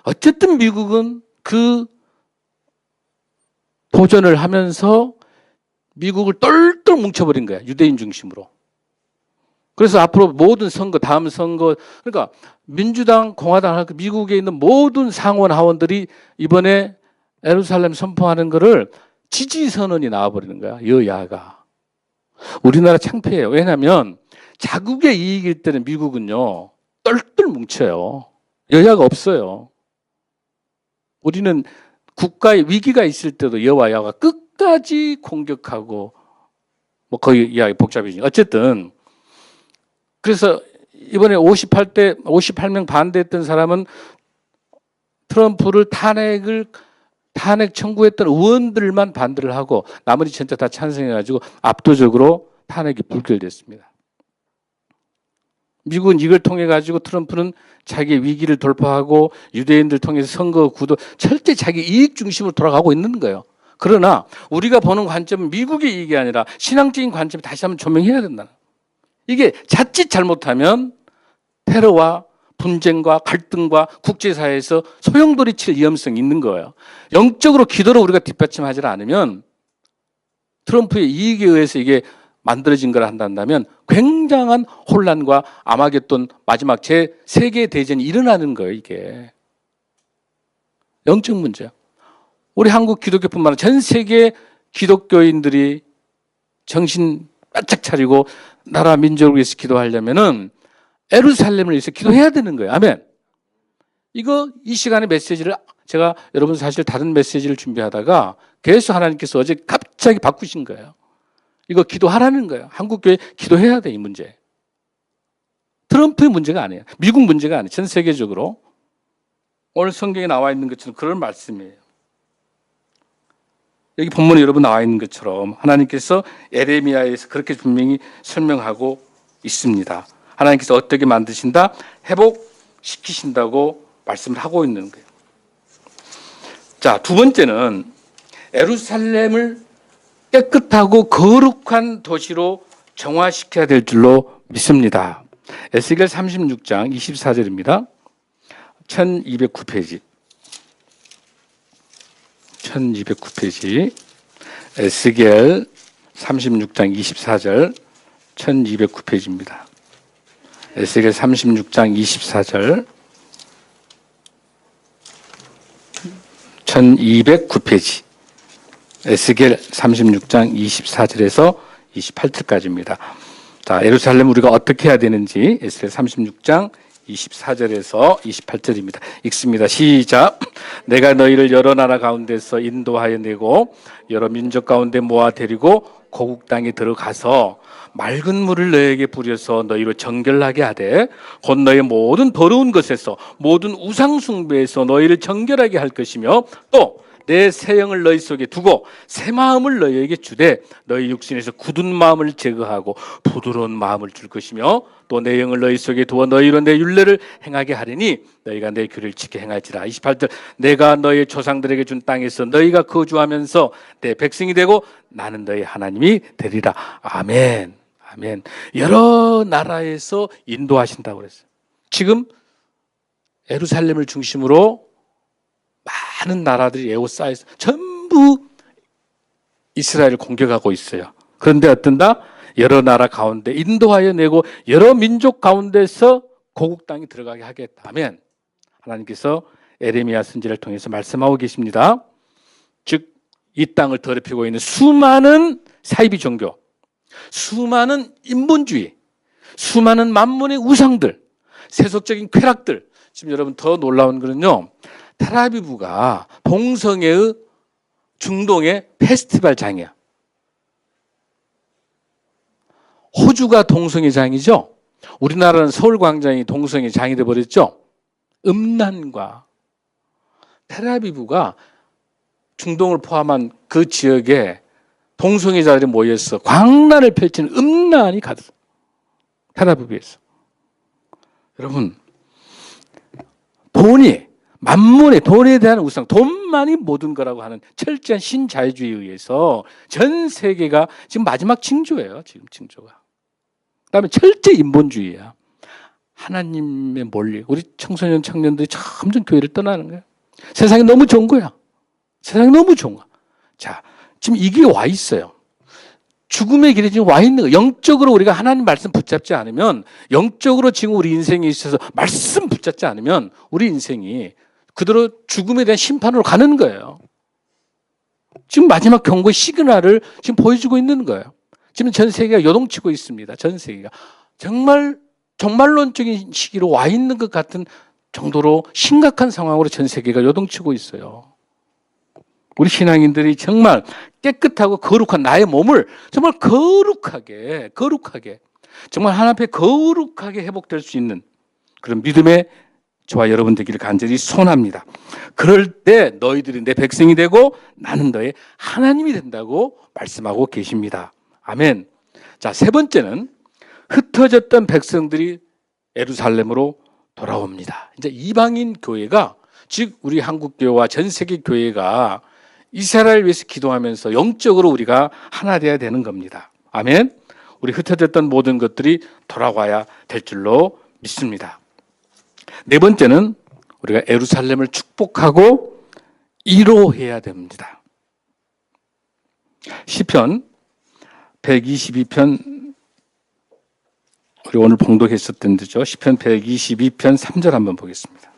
어쨌든 미국은 그 도전을 하면서 미국을 똘똘 뭉쳐버린 거야, 유대인 중심으로. 그래서 앞으로 모든 선거, 다음 선거, 그러니까 민주당, 공화당, 미국에 있는 모든 상원 하원들이 이번에 예루살렘 선포하는 거를 지지 선언이 나와버리는 거야, 여야가. 우리나라 창피해요. 왜냐하면 자국의 이익일 때는 미국은요, 똘똘 뭉쳐요. 여야가 없어요. 우리는 국가의 위기가 있을 때도 여와 야가 끝까지 공격하고, 거의 이야기 복잡해지니까. 어쨌든, 그래서 이번에 58명 반대했던 사람은 트럼프를 탄핵 청구했던 의원들만 반대를 하고 나머지 전체 다 찬성해가지고 압도적으로 탄핵이 불결됐습니다. 미국은 이걸 통해 가지고 트럼프는 자기의 위기를 돌파하고 유대인들 통해서 선거 구도 철저히 자기 이익 중심으로 돌아가고 있는 거예요. 그러나 우리가 보는 관점은 미국의 이익이 아니라 신앙적인 관점에 다시 한번 조명해야 된다. 이게 자칫 잘못하면 테러와 분쟁과 갈등과 국제사회에서 소용돌이칠 위험성이 있는 거예요. 영적으로 기도로 우리가 뒷받침하지 않으면, 트럼프의 이익에 의해서 이게 만들어진 걸 한다면 굉장한 혼란과 아마겟돈, 마지막 제3계 대전이 일어나는 거예요, 이게. 영적 문제야. 우리 한국 기독교뿐만 아니라 전 세계 기독교인들이 정신 바짝 차리고 나라 민족을 위해서 기도하려면은 예루살렘을 위해서 기도해야 되는 거예요. 아멘. 이 시간의 메시지를 제가 여러분 사실 다른 메시지를 준비하다가 계속 하나님께서 어제 갑자기 바꾸신 거예요. 이거 기도하라는 거예요. 한국교회 기도해야 돼, 이 문제. 트럼프의 문제가 아니에요. 미국 문제가 아니에요. 전 세계적으로. 오늘 성경에 나와 있는 것처럼 그런 말씀이에요. 여기 본문에 여러분 나와 있는 것처럼 하나님께서 에레미야에서 그렇게 분명히 설명하고 있습니다. 하나님께서 어떻게 만드신다? 회복시키신다고 말씀을 하고 있는 거예요. 자, 두 번째는 예루살렘을 깨끗하고 거룩한 도시로 정화시켜야 될 줄로 믿습니다. 에스겔 36장 24절입니다. 1209페이지. 1209페이지. 에스겔 36장 24절 1209페이지입니다. 에스겔 36장 24절 1209페이지. 에스겔 36장 24절에서 28절까지입니다. 자, 예루살렘 우리가 어떻게 해야 되는지 에스겔 36장 24절에서 28절입니다. 읽습니다. 시작. 내가 너희를 여러 나라 가운데서 인도하여 내고 여러 민족 가운데 모아 데리고 고국 땅에 들어가서 맑은 물을 너희에게 부려서 너희로 정결하게 하되 곧 너희 모든 더러운 것에서 모든 우상 숭배에서 너희를 정결하게 할 것이며 또 내 새 영을 너희 속에 두고 새 마음을 너희에게 주되 너희 육신에서 굳은 마음을 제거하고 부드러운 마음을 줄 것이며 또 내 영을 너희 속에 두어 너희로 내 율례를 행하게 하리니 너희가 내 규례를 지켜 행할지라. 28절. 내가 너희 조상들에게 준 땅에서 너희가 거주하면서 내 백성이 되고 나는 너희 하나님이 되리라. 아멘. 아멘. 여러 나라에서 인도하신다고 그랬어요. 지금 예루살렘을 중심으로 많은 나라들이 에워싸여서 전부 이스라엘을 공격하고 있어요. 그런데 어떤다? 여러 나라 가운데 인도하여 내고 여러 민족 가운데서 고국 땅에 들어가게 하겠다면 하나님께서 에레미야 선지자를 통해서 말씀하고 계십니다. 즉 이 땅을 더럽히고 있는 수많은 사이비 종교, 수많은 인본주의, 수많은 만문의 우상들, 세속적인 쾌락들. 지금 여러분 더 놀라운 거는요, 텔아비브가 동성애의 중동의 페스티벌장이야. 호주가 동성애장이죠. 우리나라는 서울광장이 동성애장이 되어버렸죠. 음란과 텔아비브가 중동을 포함한 그 지역에 동성애자들이 모여서 광란을 펼치는 음란이 가득. 텔아비브에서. 여러분, 만문의 돈에 대한 우상, 돈만이 모든 거라고 하는 철저한 신자유주의에 의해서 전 세계가 지금 마지막 징조예요. 지금 징조가. 그다음에 철저히 인본주의야. 하나님의 몰리. 우리 청소년 청년들이 점점 교회를 떠나는 거야. 세상이 너무 좋은 거야. 세상이 너무 좋은 거야. 자, 지금 이게 와 있어요. 죽음의 길에 지금 와 있는 거예요. 영적으로 우리가 하나님 말씀 붙잡지 않으면, 영적으로 지금 우리 인생에 있어서 말씀 붙잡지 않으면 우리 인생이 그대로 죽음에 대한 심판으로 가는 거예요. 지금 마지막 경고의 시그널을 지금 보여주고 있는 거예요. 지금 전 세계가 요동치고 있습니다. 전 세계가. 정말 종말론적인 시기로 와 있는 것 같은 정도로 심각한 상황으로 전 세계가 요동치고 있어요. 우리 신앙인들이 정말 깨끗하고 거룩한 나의 몸을 정말 거룩하게 정말 하나님 앞에 거룩하게 회복될 수 있는 그런 믿음의 저와 여러분 되기를 간절히 소원합니다. 그럴 때 너희들이 내 백성이 되고 나는 너의 하나님이 된다고 말씀하고 계십니다. 아멘. 자, 세 번째는 흩어졌던 백성들이 예루살렘으로 돌아옵니다. 이제 이방인 교회가, 즉 우리 한국 교회와 전 세계 교회가 이스라엘을 위해서 기도하면서 영적으로 우리가 하나 되어야 되는 겁니다. 아멘. 우리 흩어졌던 모든 것들이 돌아와야 될 줄로 믿습니다. 네 번째는 우리가 예루살렘을 축복하고 이로해야 됩니다. 시편 122편, 우리 오늘 봉독했었던 데죠. 시편 122편 3절 한번 보겠습니다.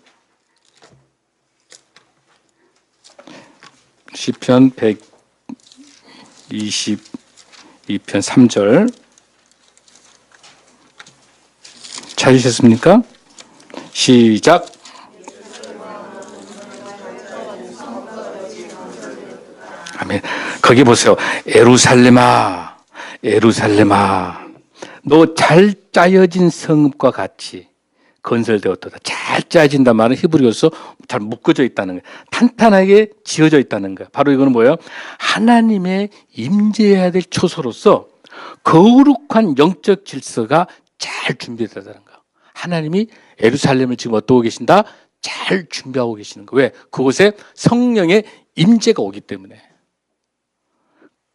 시편 122편 3절 찾으셨습니까? 시작. 아멘. 거기 보세요. 예루살렘아, 예루살렘아, 너 잘 짜여진 성읍과 같이 건설되었도다. 잘 짜여진단 말은 히브리어서 잘 묶어져 있다는 거예요. 탄탄하게 지어져 있다는 거예요. 바로 이거는 뭐예요? 하나님의 임재해야 될 초소로서 거룩한 영적 질서가 잘 준비되다는 거예요. 하나님이 예루살렘을 지금 어떠고 계신다? 잘 준비하고 계시는 거예요. 왜? 그곳에 성령의 임재가 오기 때문에.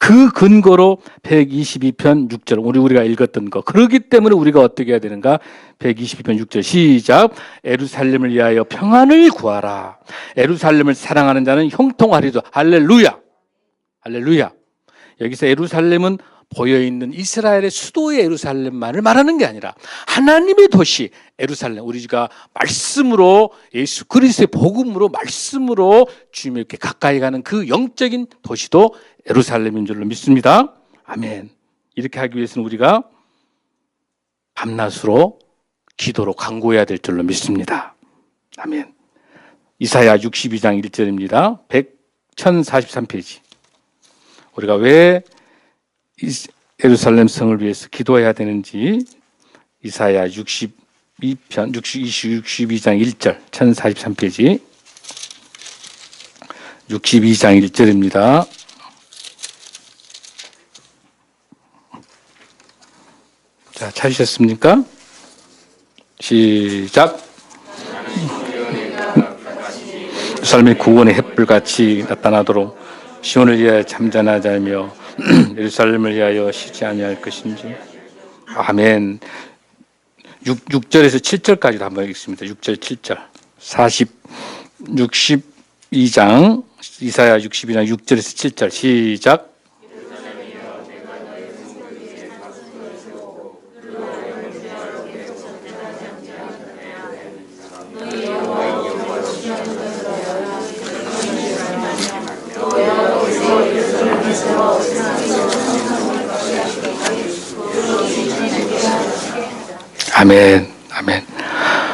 그 근거로 122편 6절, 우리가 읽었던 거. 그렇기 때문에 우리가 어떻게 해야 되는가? 122편 6절 시작. 예루살렘을 위하여 평안을 구하라. 예루살렘을 사랑하는 자는 형통하리도. 할렐루야. 할렐루야. 여기서 예루살렘은 보여있는 이스라엘의 수도의 예루살렘만을 말하는 게 아니라 하나님의 도시 예루살렘, 우리가 말씀으로 예수 그리스도의 복음으로 말씀으로 주님께 가까이 가는 그 영적인 도시도 예루살렘인 줄로 믿습니다. 아멘. 이렇게 하기 위해서는 우리가 밤낮으로 기도로 간구해야 될 줄로 믿습니다. 아멘. 이사야 62장 1절입니다. 1043페이지. 우리가 왜 예루살렘 성을 위해서 기도해야 되는지 이사야 62장 1절 1043페이지 62장 1절입니다. 자, 찾으셨습니까? 시작. 예루살렘의 구원의 햇불같이 나타나도록 시온을 위하여 잠잠하지 않으며 예루살렘을 위하여 쉬지 아니할 것인지. 아멘. 6절에서 7절까지도 한번 읽습니다. 6절, 7절. 62장 이사야 62장 6절에서 7절 시작. 아멘, 아멘.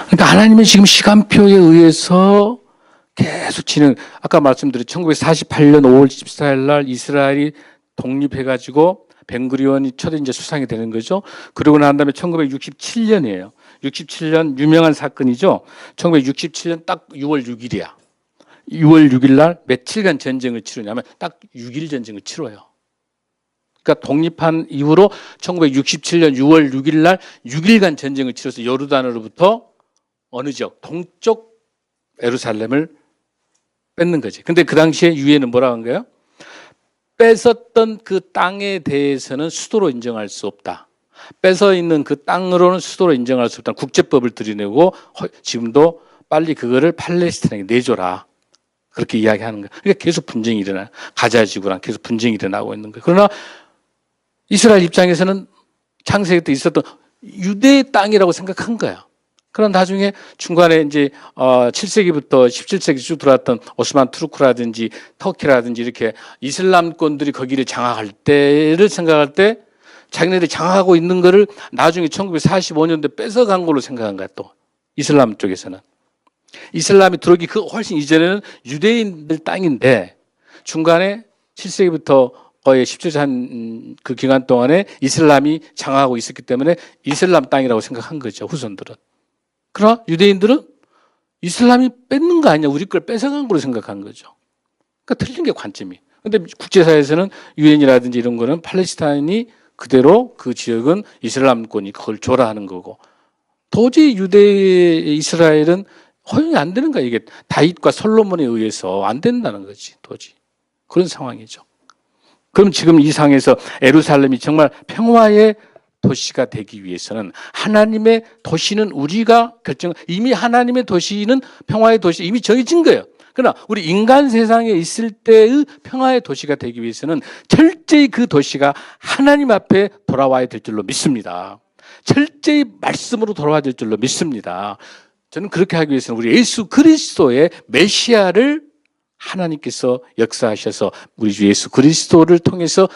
그러니까 하나님은 지금 시간표에 의해서 계속 아까 말씀드린 1948년 5월 14일 날 이스라엘이 독립해가지고 벤구리온이 첫 이제 수상이 되는 거죠. 그러고 난 다음에 1967년이에요. 67년 유명한 사건이죠. 1967년 딱 6월 6일이야. 6월 6일 날 며칠간 전쟁을 치르냐면 딱 6일 전쟁을 치러요. 그러니까 독립한 이후로 1967년 6월 6일 날 6일간 전쟁을 치러서 요르단으로부터 어느 지역, 동쪽 예루살렘을 뺏는 거지. 근데 그 당시에 유엔은 뭐라고 한 거예요? 뺏었던 그 땅에 대해서는 수도로 인정할 수 없다. 뺏어 있는 그 땅으로는 수도로 인정할 수 없다. 국제법을 들이내고 지금도 빨리 그거를 팔레스타인에게 내줘라. 그렇게 이야기하는 거예요. 그러니까 계속 분쟁이 일어나요. 가자 지구랑 계속 분쟁이 일어나고 있는 거예요. 그러나 이스라엘 입장에서는 창세기 때 있었던 유대의 땅이라고 생각한 거야. 그러나 나중에 중간에 이제 7세기부터 17세기 쭉 들어왔던 오스만 투르크라든지 터키라든지 이렇게 이슬람권들이 거기를 장악할 때를 생각할 때 자기네들이 장악하고 있는 거를 나중에 1945년도에 뺏어간 걸로 생각한 거야. 또 이슬람 쪽에서는. 이슬람이 들어오기 그 훨씬 이전에는 유대인들 땅인데 중간에 7세기부터 거의 17세기 한 그 기간 동안에 이슬람이 장악하고 있었기 때문에 이슬람 땅이라고 생각한 거죠. 후손들은. 그러나 유대인들은 이슬람이 뺏는 거 아니냐. 우리 걸 뺏어간 걸로 생각한 거죠. 그러니까 틀린 게 관점이. 그런데 국제사회에서는 유엔이라든지 이런 거는 팔레스타인이 그대로 그 지역은 이슬람권이 그걸 줘라 하는 거고 도저히 이스라엘은 허용이 안 되는 거야. 이게 다윗과 솔로몬에 의해서 안 된다는 거지. 도저히. 그런 상황이죠. 그럼 지금 이 상황에서 예루살렘이 정말 평화의 도시가 되기 위해서는 하나님의 도시는 우리가 이미 하나님의 도시는 평화의 도시 이미 정해진 거예요. 그러나 우리 인간 세상에 있을 때의 평화의 도시가 되기 위해서는 철저히 그 도시가 하나님 앞에 돌아와야 될 줄로 믿습니다. 철저히 말씀으로 돌아와야 될 줄로 믿습니다. 저는 그렇게 하기 위해서는 우리 예수 그리스도의 메시아를 하나님께서 역사하셔서 우리 주 예수 그리스도를 통해서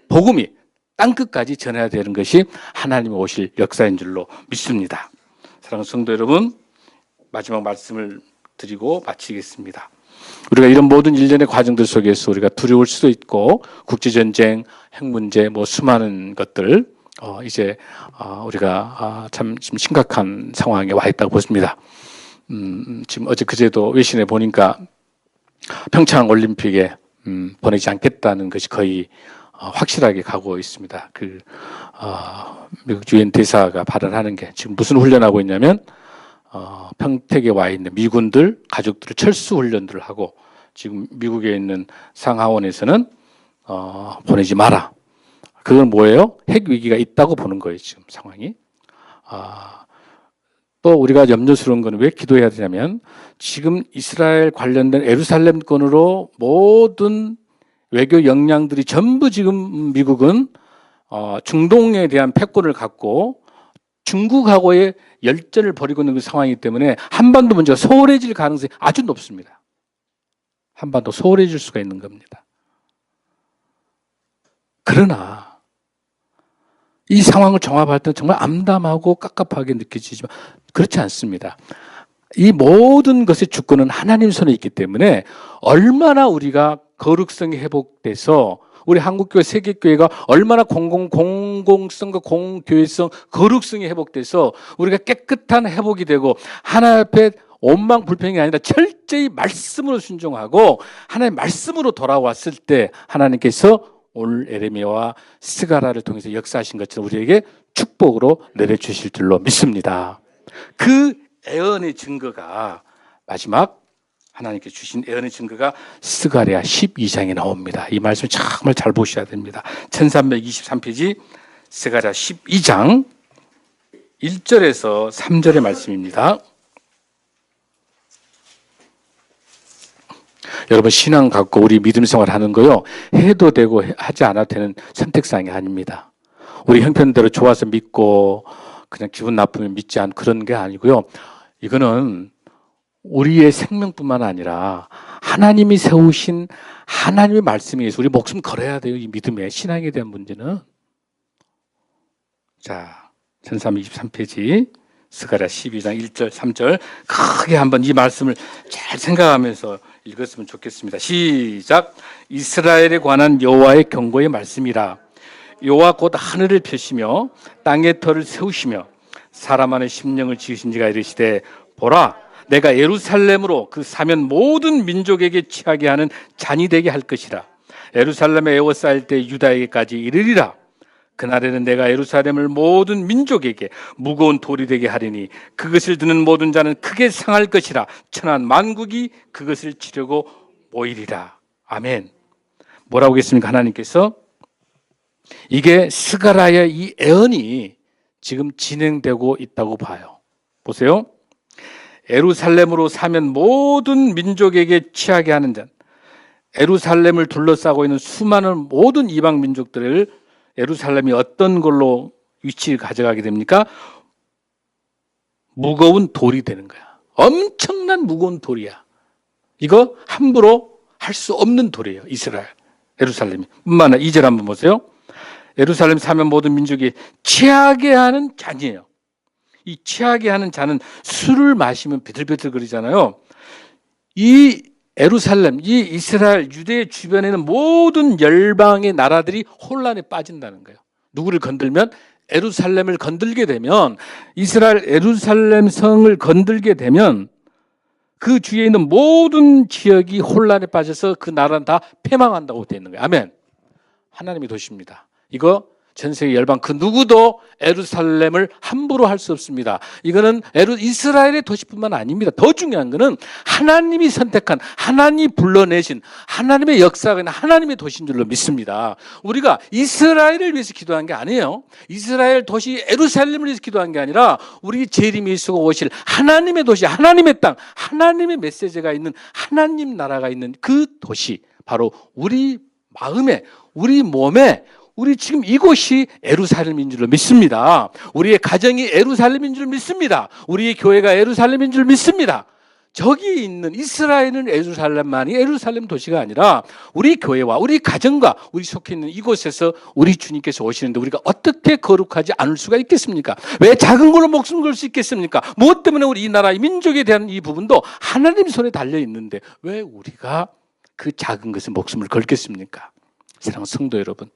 복음이 땅끝까지 전해야 되는 것이 하나님의 오실 역사인 줄로 믿습니다. 사랑하는 성도 여러분, 마지막 말씀을 드리고 마치겠습니다. 우리가 이런 모든 일련의 과정들 속에서 우리가 두려울 수도 있고 국제전쟁, 핵문제, 수많은 것들 이제 우리가 참 지금 심각한 상황에 와 있다고 보십니다. 지금 어제 그제도 외신에 보니까 평창 올림픽에 보내지 않겠다는 것이 거의 확실하게 가고 있습니다. 미국 유엔 대사가 발언하는 게 지금 무슨 훈련하고 있냐면 평택에 와 있는 미군들 가족들을 철수 훈련들을 하고 지금 미국에 있는 상하원에서는 보내지 마라. 그건 뭐예요? 핵 위기가 있다고 보는 거예요. 지금 상황이. 또 우리가 염려스러운 거는 왜 기도해야 되냐면 지금 이스라엘 관련된 예루살렘권으로 모든 외교 역량들이 전부 지금 미국은 중동에 대한 패권을 갖고 중국하고의 열전을 벌이고 있는 그 상황이기 때문에 한반도 문제가 소홀해질 가능성이 아주 높습니다. 한반도 소홀해질 수가 있는 겁니다. 그러나 이 상황을 종합할 때는 정말 암담하고 깝깝하게 느껴지지만 그렇지 않습니다. 이 모든 것의 주권은 하나님 손에 있기 때문에 얼마나 우리가 거룩성이 회복돼서 우리 한국교회, 세계교회가 얼마나 공공성과 공교회성, 거룩성이 회복돼서 우리가 깨끗한 회복이 되고 하나님 앞에 원망불평이 아니라 철저히 말씀으로 순종하고 하나님의 말씀으로 돌아왔을 때 하나님께서 오늘 에레미야와 스가랴를 통해서 역사하신 것처럼 우리에게 축복으로 내려주실 줄로 믿습니다. 그 예언의 증거가 마지막 하나님께 주신 예언의 증거가 스가랴 12장에 나옵니다. 이 말씀 정말 잘 보셔야 됩니다. 1323페이지 스가랴 12장 1절에서 3절의 말씀입니다. 여러분 신앙 갖고 우리 믿음 생활 하는 거요. 해도 되고 하지 않아도 되는 선택사항이 아닙니다. 우리 형편대로 좋아서 믿고 그냥 기분 나쁘면 믿지 않고 그런 게 아니고요. 이거는 우리의 생명뿐만 아니라 하나님이 세우신 하나님의 말씀에 의해서 우리 목숨 걸어야 돼요. 이 믿음의 신앙에 대한 문제는. 자, 1323페이지 스가랴 12장 1절 3절 크게 한번 이 말씀을 잘 생각하면서 읽었으면 좋겠습니다. 시작. 이스라엘에 관한 여호와의 경고의 말씀이라. 여호와 곧 하늘을 펴시며 땅의 터를 세우시며 사람 안에 심령을 지으신 지가 이르시되 보라 내가 예루살렘으로 그 사면 모든 민족에게 취하게 하는 잔이 되게 할 것이라. 예루살렘에 에워싸일 때 유다에게까지 이르리라. 그날에는 내가 예루살렘을 모든 민족에게 무거운 돌이 되게 하리니 그것을 드는 모든 자는 크게 상할 것이라. 천한 만국이 그것을 치려고 모이리라. 아멘. 뭐라고 하겠습니까? 하나님께서 이게 스가랴의 이 예언이 지금 진행되고 있다고 봐요. 보세요. 예루살렘으로 사면 모든 민족에게 취하게 하는 자. 예루살렘을 둘러싸고 있는 수많은 모든 이방 민족들을 예루살렘이 어떤 걸로 위치를 가져가게 됩니까? 무거운 돌이 되는 거야. 엄청난 무거운 돌이야. 이거 함부로 할 수 없는 돌이에요. 이스라엘, 예루살렘이. 뿐만 아니라 2절 한번 보세요. 예루살렘 사면 모든 민족이 취하게 하는 잔이에요. 이 취하게 하는 잔은 술을 마시면 비틀비틀거리잖아요. 이 예루살렘, 이 이스라엘, 유대 주변에는 모든 열방의 나라들이 혼란에 빠진다는 거예요. 누구를 건들면 예루살렘을 건들게 되면 이스라엘 예루살렘 성을 건들게 되면 그 주위에 있는 모든 지역이 혼란에 빠져서 그 나라는 다 패망한다고 되어 있는 거예요. 아멘. 하나님의 도시입니다. 이거 전 세계 열방 그 누구도 예루살렘을 함부로 할 수 없습니다. 이거는 이스라엘의 도시뿐만 아닙니다. 더 중요한 것은 하나님이 선택한, 하나님이 불러내신 하나님의 역사가 있는 하나님의 도시인 줄로 믿습니다. 우리가 이스라엘을 위해서 기도한 게 아니에요. 이스라엘 도시 예루살렘을 위해서 기도한 게 아니라 우리 재림이 쓰고 오실 하나님의 도시, 하나님의 땅, 하나님의 메시지가 있는 하나님 나라가 있는 그 도시, 바로 우리 마음에, 우리 몸에, 우리 지금 이곳이 예루살렘인 줄로 믿습니다. 우리의 가정이 예루살렘인 줄 믿습니다. 우리의 교회가 예루살렘인 줄 믿습니다. 저기 있는 이스라엘은 예루살렘만이 예루살렘 도시가 아니라 우리 교회와 우리 가정과 우리 속해 있는 이곳에서 우리 주님께서 오시는데 우리가 어떻게 거룩하지 않을 수가 있겠습니까? 왜 작은 걸로 목숨 걸 수 있겠습니까? 무엇 때문에 우리 이 나라, 이 민족에 대한 이 부분도 하나님 손에 달려 있는데 왜 우리가 그 작은 것에 목숨을 걸겠습니까? 사랑하는 성도 여러분,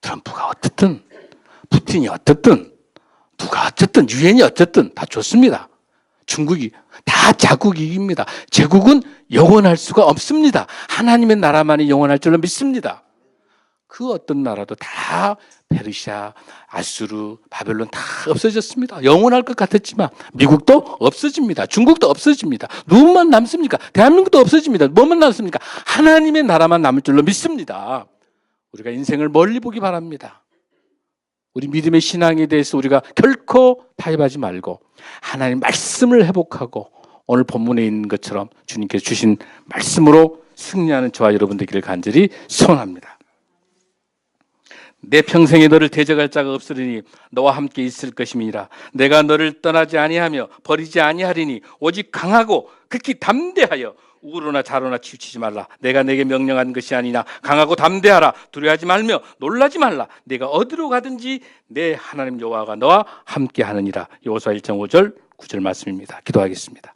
트럼프가 어떻든 푸틴이 어떻든 누가 어쨌든 유엔이 어쨌든 다 좋습니다. 중국이 다 자국이익입니다. 제국은 영원할 수가 없습니다. 하나님의 나라만이 영원할 줄로 믿습니다. 그 어떤 나라도 다 페르시아, 아수르, 바벨론 다 없어졌습니다. 영원할 것 같았지만 미국도 없어집니다. 중국도 없어집니다. 누구만 남습니까? 대한민국도 없어집니다. 뭐만 남습니까? 하나님의 나라만 남을 줄로 믿습니다. 우리가 인생을 멀리 보기 바랍니다. 우리 믿음의 신앙에 대해서 우리가 결코 타협하지 말고 하나님 말씀을 회복하고 오늘 본문에 있는 것처럼 주님께서 주신 말씀으로 승리하는 저와 여러분 되기를 간절히 소원합니다. 내 평생에 너를 대적할 자가 없으리니 너와 함께 있을 것임이라. 내가 너를 떠나지 아니하며 버리지 아니하리니 오직 강하고 극히 담대하여 우로나 자로나 치우치지 말라. 내가 내게 명령한 것이 아니냐. 강하고 담대하라. 두려워하지 말며 놀라지 말라. 내가 어디로 가든지 내 하나님 여호와가 너와 함께 하느니라. 여호수아 1장 5절 9절 말씀입니다. 기도하겠습니다.